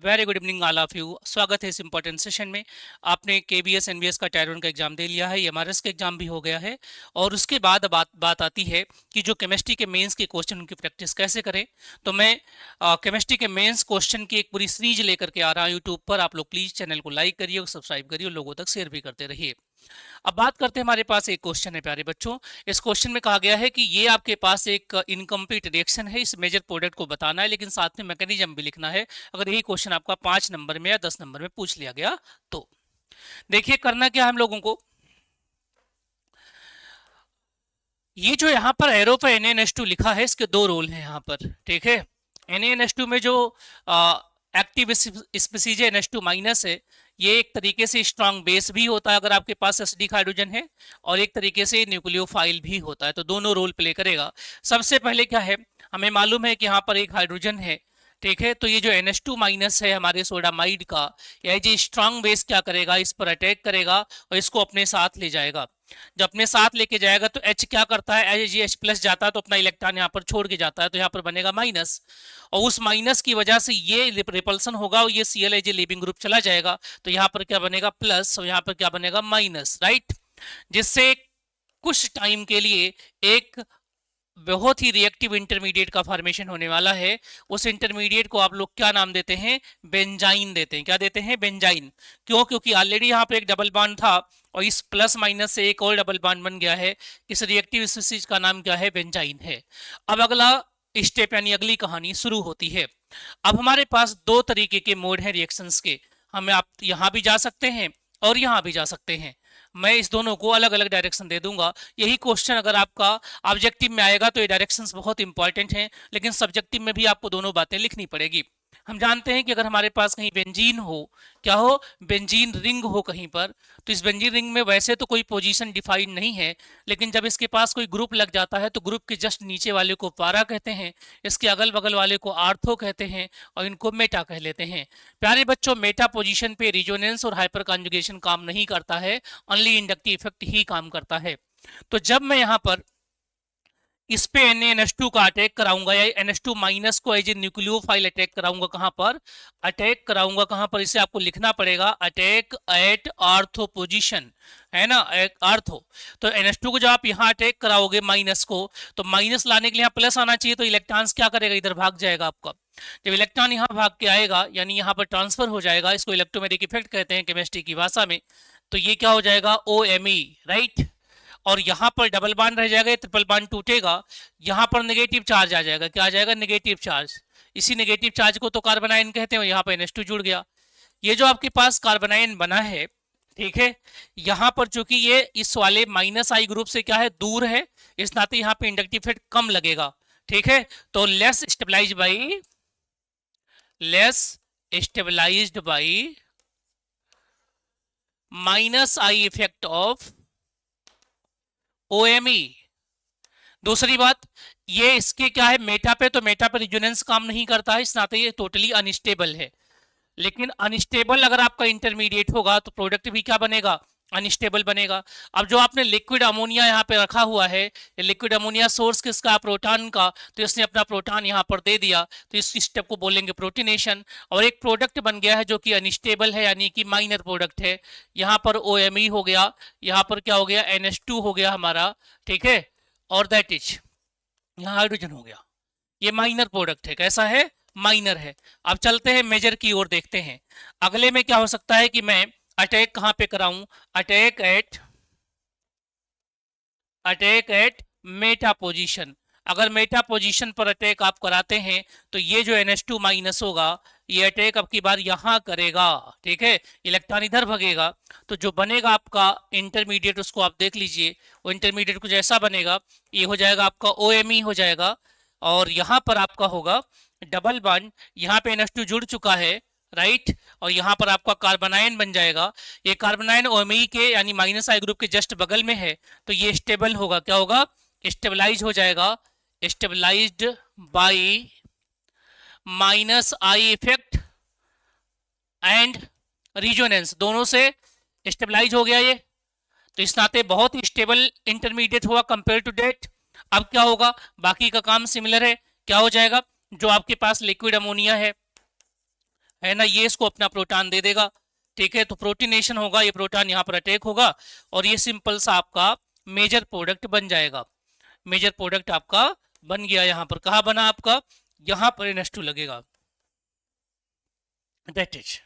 Very good evening all of you. स्वागत है इस इंपॉर्टेंट सेशन में। आपने केबीएस एनबीएस का टायर 1 का एग्जाम दे लिया है, एमआरएस का एग्जाम भी हो गया है और उसके बाद बात आती है कि जो केमिस्ट्री के मेंस के क्वेश्चन उनकी प्रैक्टिस कैसे करें। तो मैं केमिस्ट्री के मेंस क्वेश्चन की एक पूरी सीरीज लेकर के आ रहा हूँ यूट्यूब पर। आप लोग प्लीज चैनल को लाइक करिए और सब्सक्राइब करिए और लोगों तक शेयर भी करते रहिए। अब बात करते हैं, हमारे पास एक क्वेश्चन है प्यारे बच्चों। इस क्वेश्चन में कहा गया है कि ये आपके पास एक इनकम्प्लीट रिएक्शन है, इस मेजर प्रोडक्ट को बताना है, लेकिन साथ में मैकेनिज्म भी लिखना है। अगर यही क्वेश्चन आपका 5 नंबर में या 10 नंबर में पूछ लिया गया तो देखिए करना क्या है हम लोगों को। ये जो यहाँ पर एरो पर NaNH2 लिखा है, इसके दो रोल हैं यहाँ पर, ठीक है। NaNH2 में जो एक्टिव स्पीसीज NH2 माइनस है, ये एक तरीके से स्ट्रॉन्ग बेस भी होता है अगर आपके पास एसिडिक हाइड्रोजन है, और एक तरीके से न्यूक्लियोफाइल भी होता है, तो दोनों रोल प्ले करेगा। सबसे पहले क्या है, हमें मालूम है कि यहाँ पर एक हाइड्रोजन है, ठीक है। तो ये जो NH2 माइनस है हमारे सोडामाइड का, यह जो स्ट्रॉन्ग बेस क्या करेगा, इस पर अटैक करेगा और इसको अपने साथ ले जाएगा। जब अपने साथ लेके जाएगा तो H क्या करता है, H प्लस जाता है तो अपना इलेक्ट्रॉन यहाँ पर छोड़ के जाता है, तो यहाँ पर बनेगा माइनस, और उस माइनस की वजह से ये रिपल्सन होगा और ये Cl लिविंग ग्रुप चला जाएगा, तो यहाँ पर क्या बनेगा प्लस और यहाँ पर क्या बनेगा माइनस, राइट। जिससे कुछ टाइम के लिए एक बहुत ही रिएक्टिव इंटरमीडिएट का फॉर्मेशन होने वाला है। उस इंटरमीडिएट को आप लोग क्या नाम देते हैं, बेंजाइन देते हैं। क्या देते हैं, बेंजाइन। क्यों, क्योंकि ऑलरेडी यहाँ पे एक डबल बॉन्ड था और इस प्लस माइनस से एक और डबल बॉन्ड बन गया है। इस रिएक्टिव स्पीसीज का नाम क्या है, बेंजाइन है। अब अगला स्टेप यानी अगली कहानी शुरू होती है। अब हमारे पास दो तरीके के मोड हैं रिएक्शंस के, हमें आप यहाँ भी जा सकते हैं और यहाँ भी जा सकते हैं। मैं इस दोनों को अलग अलग डायरेक्शन दे दूंगा। यही क्वेश्चन अगर आपका ऑब्जेक्टिव में आएगा तो ये डायरेक्शंस बहुत इंपॉर्टेंट हैं, लेकिन सब्जेक्टिव में भी आपको दोनों बातें लिखनी पड़ेगी। हम जानते हैं कि अगर हमारे पास कहीं बेंजीन हो, क्या हो, बेंजीन रिंग हो कहीं पर, तो इस बेंजीन रिंग में वैसे तो कोई पोजीशन डिफाइंड नहीं है, लेकिन जब इसके पास कोई ग्रुप लग जाता है तो ग्रुप के जस्ट नीचे वाले को पारा कहते हैं, इसके अगल बगल वाले को आर्थो कहते हैं और इनको मेटा कह लेते हैं। प्यारे बच्चों, मेटा पोजीशन पे रिजोनेंस और हाइपर कॉन्जुगेशन काम नहीं करता है, ओनली इंडक्टिव इफेक्ट ही काम करता है। तो जब मैं यहाँ पर इस पे NaNH2 का अटैक कराऊंगा या NH2 माइनस को एज ए न्यूक्लियोफाइल अटैक कराऊंगा, कहां पर अटैक कराऊंगा, कहां पर, इसे आपको लिखना पड़ेगा, अटैक एट आर्थो पोजीशन, है ना, आर्थो। तो NH2 को जब आप यहाँ अटैक कराओगे माइनस को, तो माइनस लाने के लिए यहाँ प्लस आना चाहिए, तो इलेक्ट्रॉन्स क्या करेगा, इधर भाग जाएगा आपका। जब इलेक्ट्रॉन यहाँ भाग के आएगा यानी यहाँ पर ट्रांसफर हो जाएगा, इसको इलेक्ट्रोमैग्नेटिक इफेक्ट कहते हैं केमिस्ट्री की भाषा में। तो ये क्या हो जाएगा, OMe, राइट। और यहाँ पर डबल बॉन्ड रह जाएगा, ट्रिपल बॉन्ड टूटेगा, यहाँ पर नेगेटिव चार्ज आ जाएगा। क्या आ जाएगा, नेगेटिव चार्ज। इसी नेगेटिव चार्ज को तो कार्बोनाइन कहते हैं, यहाँ पर NH2 जुड़ गया। ये जो आपके पास कार्बोनाइन बना है, ठीक है, यहाँ पर चूंकि ये इस वाले माइनस आई ग्रुप से क्या है, दूर है, इस नाते यहाँ पे इंडक्टिव इफेक्ट कम लगेगा, ठीक है। तो less stabilized by minus I effect of OMe। दूसरी बात, ये इसके क्या है, मेटा पे, तो मेटा पे रिजोनेंस काम नहीं करता है, इस नाते ये टोटली अनस्टेबल है। लेकिन अनस्टेबल अगर आपका इंटरमीडिएट होगा तो प्रोडक्ट भी क्या बनेगा, अनस्टेबल बनेगा। अब जो आपने लिक्विड अमोनिया यहाँ पे रखा हुआ है, ये लिक्विड अमोनिया सोर्स किसका, प्रोटॉन का, तो इसने अपना प्रोटॉन यहाँ पर दे दिया, तो इस स्टेप को बोलेंगे प्रोटीनेशन, और एक प्रोडक्ट बन गया है जो कि अनस्टेबल है यानी कि माइनर प्रोडक्ट है। यहाँ पर OMe हो गया, यहाँ पर क्या हो गया, NH2 हो गया हमारा, ठीक है, और दैट इज यहाँ हाइड्रोजन हो गया। ये माइनर प्रोडक्ट है, कैसा है, माइनर है। अब चलते हैं मेजर की ओर, देखते हैं अगले में क्या हो सकता है कि मैं अटैक कहां पे कराऊं, अटैक एट मेटा पोजीशन। अगर मेटा पोजीशन पर अटैक आप कराते हैं तो ये जो NH2 माइनस होगा, ये अटैक अब की बार यहां करेगा, ठीक है, इलेक्ट्रॉन इधर भगेगा, तो जो बनेगा आपका इंटरमीडिएट, उसको आप देख लीजिए, वो इंटरमीडिएट कुछ ऐसा बनेगा, ये हो जाएगा आपका OMe हो जाएगा, और यहां पर आपका होगा डबल बॉन्ड, यहाँ पे NH2 जुड़ चुका है, राइट, और यहाँ पर आपका कार्बोनाइन बन जाएगा। ये कार्बोनाइन OMe के यानी माइनस आई ग्रुप के जस्ट बगल में है, तो ये स्टेबल होगा, क्या होगा, स्टेबलाइज हो जाएगा, stabilized by minus I effect and resonance, दोनों से स्टेबलाइज हो गया ये, तो इस नाते बहुत ही स्टेबल इंटरमीडिएट हुआ कंपेयर टू डेट। अब क्या होगा, बाकी का काम सिमिलर है, क्या हो जाएगा, जो आपके पास लिक्विड अमोनिया है है ना, ये इसको अपना प्रोटॉन दे देगा, ठीक है। तो प्रोटीनेशन होगा, ये प्रोटॉन यहाँ पर अटैक होगा और ये सिंपल सा आपका मेजर प्रोडक्ट बन जाएगा। मेजर प्रोडक्ट आपका बन गया। यहाँ पर कहाँ बना आपका, यहाँ पर NH2 लगेगा, दैट इज,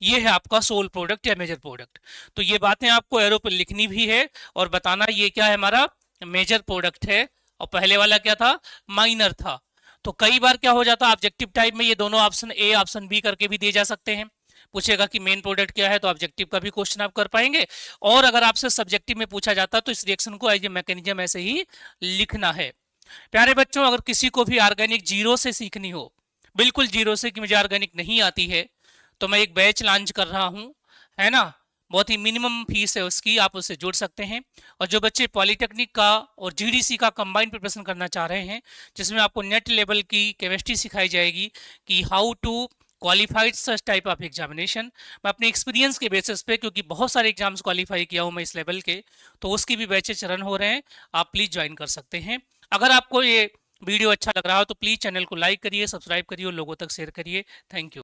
ये है आपका सोल प्रोडक्ट या मेजर प्रोडक्ट। तो ये बातें आपको एरो पर लिखनी भी है और बताना ये क्या है, हमारा मेजर प्रोडक्ट है और पहले वाला क्या था, माइनर था। तो कई बार क्या हो जाता है ऑब्जेक्टिव टाइप में, ये दोनों ऑप्शन ए ऑप्शन बी करके भी दिए जा सकते हैं। पूछेगा कि मेन प्रोडक्ट क्या है, तो ऑब्जेक्टिव का भी क्वेश्चन आप कर पाएंगे। और अगर आपसे सब्जेक्टिव में पूछा जाता है तो इस रिएक्शन को एज ए मैकेनिज्म ऐसे ही लिखना है। प्यारे बच्चों, अगर किसी को भी ऑर्गेनिक जीरो से सीखनी हो, बिल्कुल जीरो से, कि मुझे ऑर्गेनिक नहीं आती है, तो मैं एक बैच लॉन्च कर रहा हूं, है ना। बहुत ही मिनिमम फीस है उसकी, आप उससे जुड़ सकते हैं। और जो बच्चे पॉलिटेक्निक का और GDC का कंबाइंड प्रिपरेशन करना चाह रहे हैं, जिसमें आपको नेट लेवल की केमिस्ट्री सिखाई जाएगी कि how to qualified such type of examination, मैं अपने एक्सपीरियंस के बेसिस पे, क्योंकि बहुत सारे एग्जाम्स क्वालिफाई किया हूँ मैं इस लेवल के, तो उसकी भी बैचेज रन हो रहे हैं, आप प्लीज ज्वाइन कर सकते हैं। अगर आपको ये वीडियो अच्छा लग रहा हो तो प्लीज चैनल को लाइक करिए, सब्सक्राइब करिए और लोगों तक शेयर करिए। Thank you.